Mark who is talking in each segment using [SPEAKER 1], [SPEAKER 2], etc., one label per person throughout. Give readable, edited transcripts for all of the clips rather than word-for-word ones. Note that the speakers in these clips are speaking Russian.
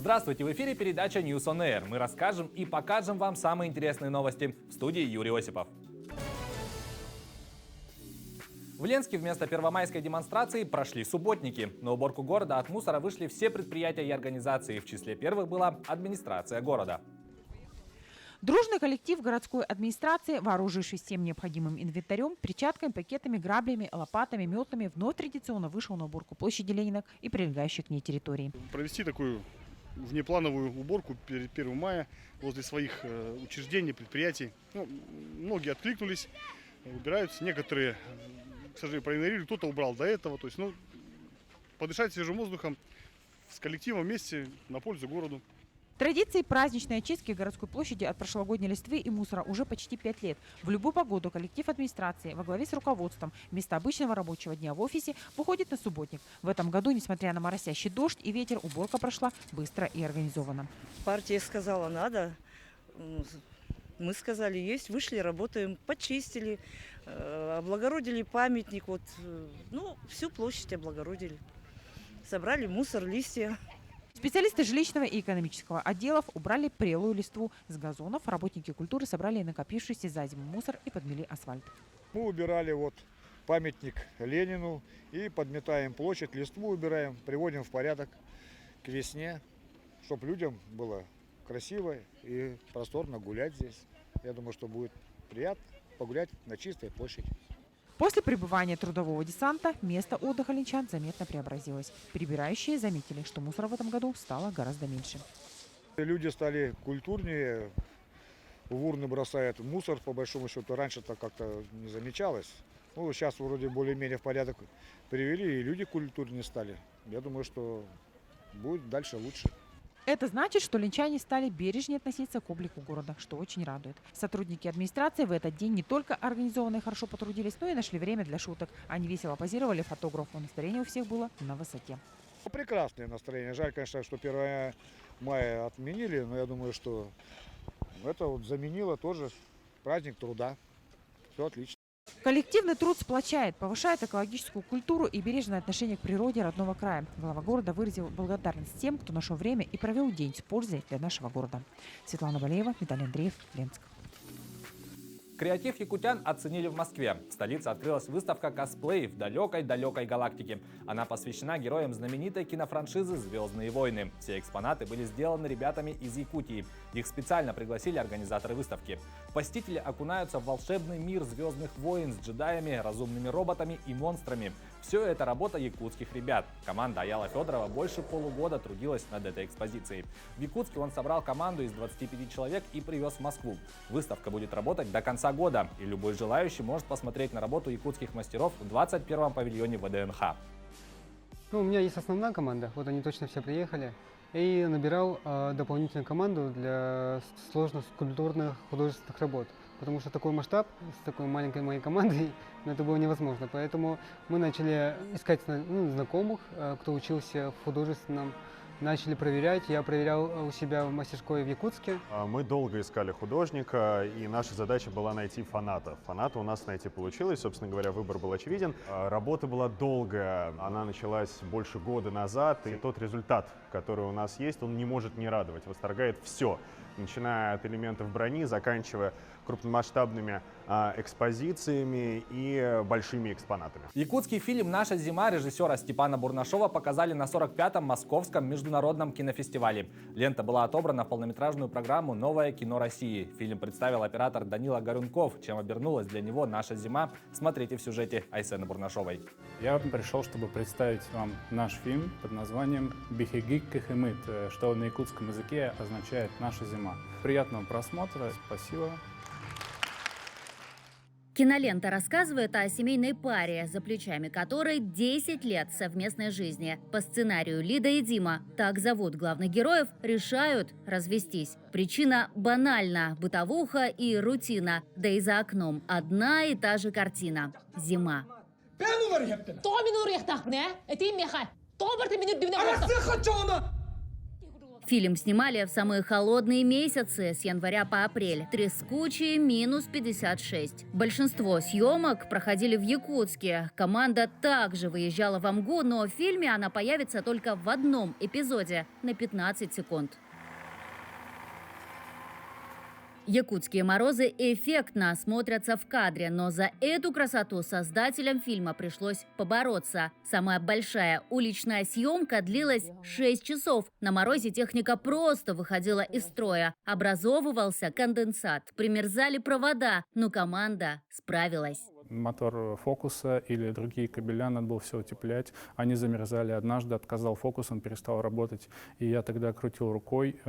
[SPEAKER 1] Здравствуйте, в эфире передача News on Air. Мы расскажем и покажем вам самые интересные новости. В студии Юрий Осипов. В Ленске вместо первомайской демонстрации прошли субботники. На уборку города от мусора вышли все предприятия и организации. В числе первых была администрация города.
[SPEAKER 2] Дружный коллектив городской администрации, вооружившись всем необходимым инвентарем, перчатками, пакетами, граблями, лопатами, метлами, вновь традиционно вышел на уборку площади Ленина и прилегающей к ней территории.
[SPEAKER 3] Провести такую внеплановую уборку перед 1 мая возле своих учреждений, предприятий. Многие откликнулись, убираются, некоторые, к сожалению, проигнорировали, кто-то убрал до этого. То есть, подышать свежим воздухом с коллективом вместе на пользу городу.
[SPEAKER 2] Традиции праздничной очистки городской площади от прошлогодней листвы и мусора уже почти 5 лет. В любую погоду коллектив администрации во главе с руководством вместо обычного рабочего дня в офисе выходит на субботник. В этом году, несмотря на моросящий дождь и ветер, уборка прошла быстро и организованно.
[SPEAKER 4] Партия сказала надо, мы сказали есть, вышли, работаем, почистили, облагородили памятник, всю площадь облагородили. Собрали мусор, листья.
[SPEAKER 2] Специалисты жилищного и экономического отделов убрали прелую листву с газонов. Работники культуры собрали накопившийся за зиму мусор и подмели асфальт.
[SPEAKER 5] Мы убирали памятник Ленину и подметаем площадь, листву убираем, приводим в порядок к весне, чтобы людям было красиво и просторно гулять здесь. Я думаю, что будет приятно погулять на чистой площади.
[SPEAKER 2] После прибывания трудового десанта место отдыха ленчан заметно преобразилось. Прибирающие заметили, что мусора в этом году стало гораздо меньше.
[SPEAKER 5] Люди стали культурнее, в урны бросают мусор, по большому счету. Раньше-то как-то не замечалось. Сейчас вроде более-менее в порядок привели, и люди культурнее стали. Я думаю, что будет дальше лучше.
[SPEAKER 2] Это значит, что ленчане стали бережнее относиться к облику города, что очень радует. Сотрудники администрации в этот день не только организованно и хорошо потрудились, но и нашли время для шуток. Они весело позировали фотографу. Настроение у всех было на высоте.
[SPEAKER 5] Прекрасное настроение. Жаль, конечно, что 1 мая отменили, но я думаю, что это заменило тоже праздник труда. Все отлично.
[SPEAKER 2] Коллективный труд сплочает, повышает экологическую культуру и бережное отношение к природе родного края. Глава города выразил благодарность тем, кто нашел время и провел день с пользой для нашего города. Светлана Валеева, Виталий Андреев, Ленск.
[SPEAKER 1] Креатив якутян оценили в Москве. В столице открылась выставка косплей в далекой-далекой галактике. Она посвящена героям знаменитой кинофраншизы «Звездные войны». Все экспонаты были сделаны ребятами из Якутии. Их специально пригласили организаторы выставки. Посетители окунаются в волшебный мир «Звездных войн» с джедаями, разумными роботами и монстрами. Все это работа якутских ребят. Команда Аяла Федорова больше полугода трудилась над этой экспозицией. В Якутске он собрал команду из 25 человек и привез в Москву. Выставка будет работать до конца года, и любой желающий может посмотреть на работу якутских мастеров в 21-м павильоне ВДНХ.
[SPEAKER 6] У меня есть основная команда, они точно все приехали. И набирал дополнительную команду для сложных скульптурных художественных работ. Потому что такой масштаб с такой маленькой моей командой, это было невозможно. Поэтому мы начали искать знакомых, кто учился в художественном. Начали проверять. Я проверял у себя в мастерской в Якутске.
[SPEAKER 7] Мы долго искали художника, и наша задача была найти фаната. Фаната у нас найти получилось. Собственно говоря, выбор был очевиден. Работа была долгая. Она началась больше года назад. И тот результат, который у нас есть, он не может не радовать. Восторгает все. Начиная от элементов брони, заканчивая крупномасштабными экспозициями и большими экспонатами.
[SPEAKER 1] Якутский фильм «Наша зима» режиссера Степана Бурнашова показали на 45-м Московском международном кинофестивале. Лента была отобрана в полнометражную программу «Новое кино России». Фильм представил оператор Данила Горюнков. Чем обернулась для него «Наша зима», смотрите в сюжете Айсены Бурнашовой.
[SPEAKER 8] Я пришел, чтобы представить вам наш фильм под названием «Бихегик Кехемит», что на якутском языке означает «Наша зима». Приятного просмотра, спасибо.
[SPEAKER 9] Кинолента рассказывает о семейной паре, за плечами которой 10 лет совместной жизни. По сценарию Лида и Дима, так зовут главных героев, решают развестись. Причина банальна – бытовуха и рутина. Да и за окном одна и та же картина – зима. Фильм снимали в самые холодные месяцы с января по апрель. Трескучие минус 56. Большинство съемок проходили в Якутске. Команда также выезжала в Амгу, но в фильме она появится только в одном эпизоде на 15 секунд. Якутские морозы эффектно смотрятся в кадре, но за эту красоту создателям фильма пришлось побороться. Самая большая уличная съемка длилась 6 часов. На морозе техника просто выходила из строя. Образовывался конденсат, примерзали провода, но команда справилась.
[SPEAKER 8] Мотор фокуса или другие кабеля надо было все утеплять. Они замерзали. Однажды отказал фокус, он перестал работать. И я тогда крутил рукой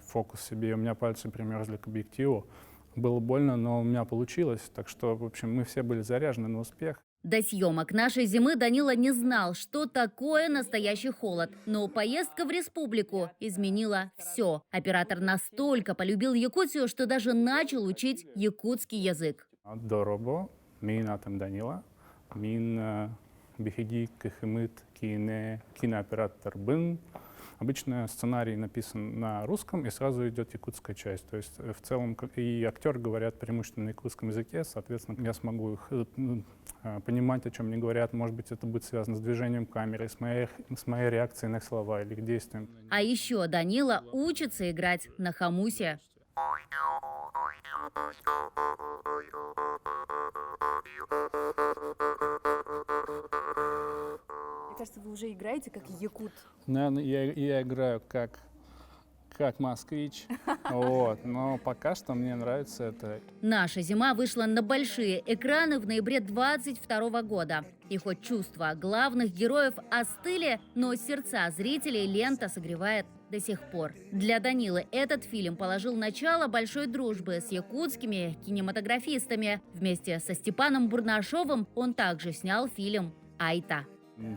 [SPEAKER 8] фокус себе, и у меня пальцы примерзли к объективу. Было больно, но у меня получилось. Так что, в общем, мы все были заряжены на успех.
[SPEAKER 9] До съемок нашей зимы Данила не знал, что такое настоящий холод. Но поездка в республику изменила все. Оператор настолько полюбил Якутию, что даже начал учить якутский язык.
[SPEAKER 8] Доробо. Мин Атам Данила, мин бихиги кахимит кинооператор бын. Обычно сценарий написан на русском и сразу идет якутская часть. То есть в целом и актеры говорят преимущественно на якутском языке, соответственно, я смогу их понимать, о чем они говорят. Может быть, это будет связано с движением камеры, с моей реакцией на их слова или их действием.
[SPEAKER 9] А еще Данила учится играть на хамусе.
[SPEAKER 10] Мне кажется, вы уже играете как якут.
[SPEAKER 8] Наверное, я играю как москвич, вот, но пока что мне нравится это.
[SPEAKER 9] Наша зима вышла на большие экраны в ноябре 2022 года. И хоть чувства главных героев остыли, но сердца зрителей лента согревает до сих пор. Для Данилы этот фильм положил начало большой дружбы с якутскими кинематографистами. Вместе со Степаном Бурнашовым он также снял фильм «Айта».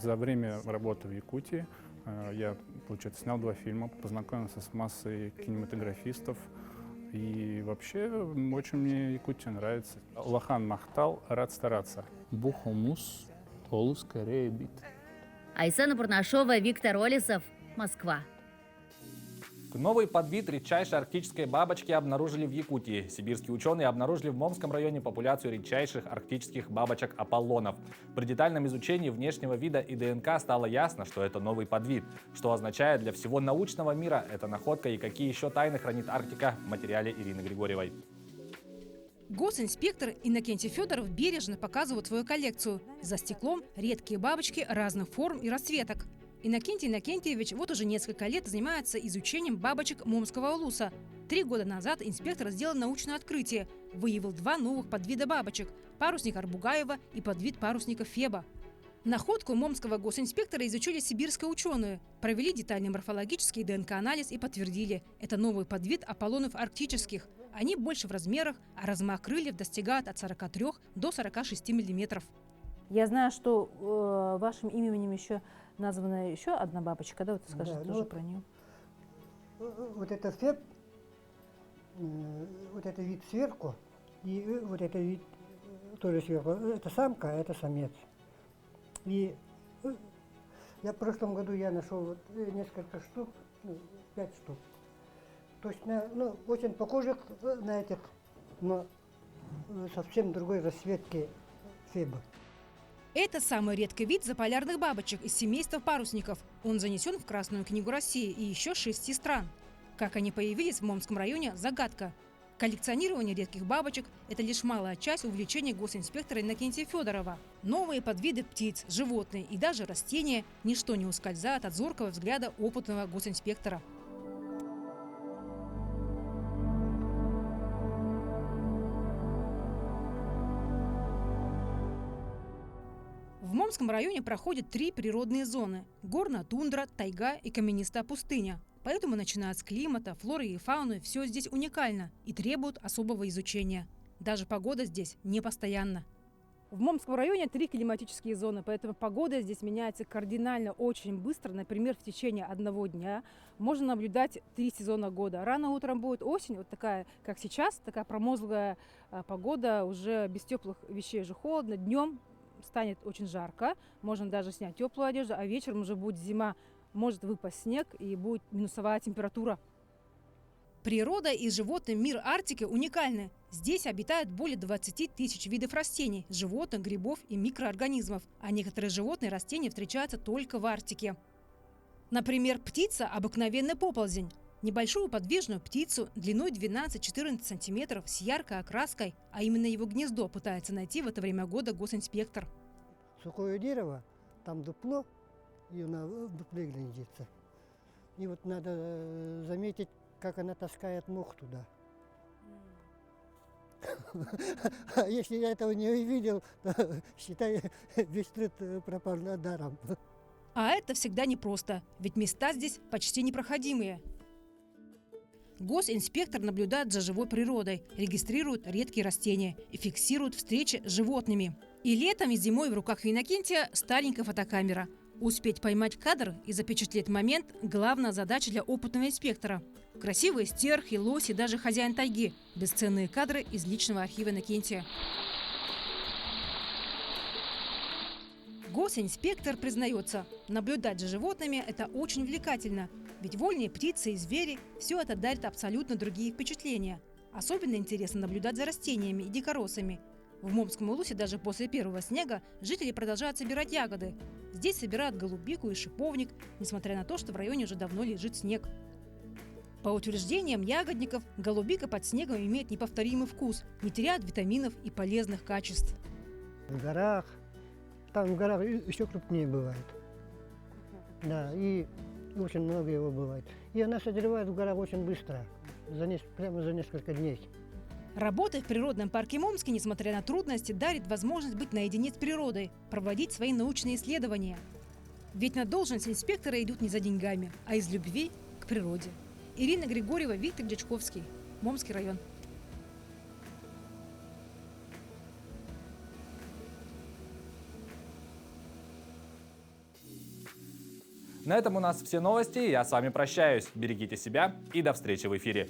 [SPEAKER 8] За время работы в Якутии я, получается, снял 2 фильма, познакомился с массой кинематографистов. И вообще очень мне Якутия нравится. Лахан Махтал, рад стараться. Бухомус, Олу скорее бит.
[SPEAKER 9] Айсана Бурнашова, Виктор Олесов, Москва.
[SPEAKER 1] Новый подвид редчайшей арктической бабочки обнаружили в Якутии. Сибирские ученые обнаружили в Момском районе популяцию редчайших арктических бабочек аполлонов. При детальном изучении внешнего вида и ДНК стало ясно, что это новый подвид. Что означает для всего научного мира эта находка и какие еще тайны хранит Арктика в материале Ирины Григорьевой.
[SPEAKER 11] Госинспектор Иннокентий Федоров бережно показывает свою коллекцию. За стеклом редкие бабочки разных форм и расцветок. Иннокентий Иннокентьевич вот уже несколько лет занимается изучением бабочек Момского улуса. 3 года назад инспектор сделал научное открытие. Выявил 2 новых подвида бабочек – парусник Арбугаева и подвид парусника Феба. Находку момского госинспектора изучили сибирские ученые. Провели детальный морфологический ДНК-анализ и подтвердили – это новый подвид аполлонов арктических. Они больше в размерах, а размах крыльев достигает от 43 до 46 миллиметров.
[SPEAKER 10] Я знаю, что вашим именем еще названа еще одна бабочка, да? Вот скажите тоже про нее.
[SPEAKER 6] Вот это Феб, вот это вид сверху, и вот это вид тоже сверху. Это самка, а это самец. И я в прошлом году я нашел вот несколько штук, 5 штук. Точно, очень похожих на этих, но совсем другой расцветки Феба.
[SPEAKER 11] Это самый редкий вид заполярных бабочек из семейства парусников. Он занесен в Красную книгу России и еще 6 стран. Как они появились в Момском районе – загадка. Коллекционирование редких бабочек – это лишь малая часть увлечения госинспектора Иннокентия Федорова. Новые подвиды птиц, животные и даже растения – ничто не ускользает от зоркого взгляда опытного госинспектора. В Момском районе проходят 3 природные зоны – горная тундра, тайга и каменистая пустыня. Поэтому, начиная с климата, флоры и фауны, все здесь уникально и требует особого изучения. Даже погода здесь непостоянна.
[SPEAKER 10] В Момском районе 3 климатические зоны, поэтому погода здесь меняется кардинально очень быстро. Например, в течение 1 дня можно наблюдать 3 сезона года. Рано утром будет осень, вот такая, как сейчас, такая промозглая погода, уже без теплых вещей уже холодно. Днем станет очень жарко, можно даже снять теплую одежду, а вечером уже будет зима может выпасть снег и будет минусовая температура.
[SPEAKER 11] Природа и животный мир Арктики уникальны. Здесь обитают более 20 тысяч видов растений, животных, грибов и микроорганизмов. А некоторые животные и растения встречаются только в Арктике. Например, птица – обыкновенный поползень. Небольшую подвижную птицу длиной 12-14 сантиметров с яркой окраской, а именно его гнездо пытается найти в это время года госинспектор.
[SPEAKER 12] Сухое дерево, там дупло, и она в дупле гнездится. И вот надо заметить, как она таскает мох туда. А если я этого не увидел, то, считай, весь труд пропал даром.
[SPEAKER 11] А это всегда непросто, ведь места здесь почти непроходимые. Госинспектор наблюдает за живой природой, регистрирует редкие растения и фиксирует встречи с животными. И летом, и зимой в руках у Иннокентия старенькая фотокамера. Успеть поймать кадр и запечатлеть момент – главная задача для опытного инспектора. Красивые стерхи, лоси, даже хозяин тайги – бесценные кадры из личного архива Иннокентия. Госинспектор признается, наблюдать за животными – это очень увлекательно. Ведь вольные птицы и звери – все это дарит абсолютно другие впечатления. Особенно интересно наблюдать за растениями и дикоросами. В Момском улусе даже после первого снега жители продолжают собирать ягоды. Здесь собирают голубику и шиповник, несмотря на то, что в районе уже давно лежит снег. По утверждениям ягодников, голубика под снегом имеет неповторимый вкус, не теряет витаминов и полезных качеств.
[SPEAKER 12] В горах, там в горах еще крупнее бывает. Да, и очень много его бывает. И она созревает в горах очень быстро, прямо за несколько дней.
[SPEAKER 11] Работа в природном парке Момский, несмотря на трудности, дарит возможность быть наедине с природой, проводить свои научные исследования. Ведь на должность инспектора идут не за деньгами, а из любви к природе. Ирина Григорьева, Виктор Дячковский, Момский район.
[SPEAKER 1] На этом у нас все новости. Я с вами прощаюсь. Берегите себя и до встречи в эфире.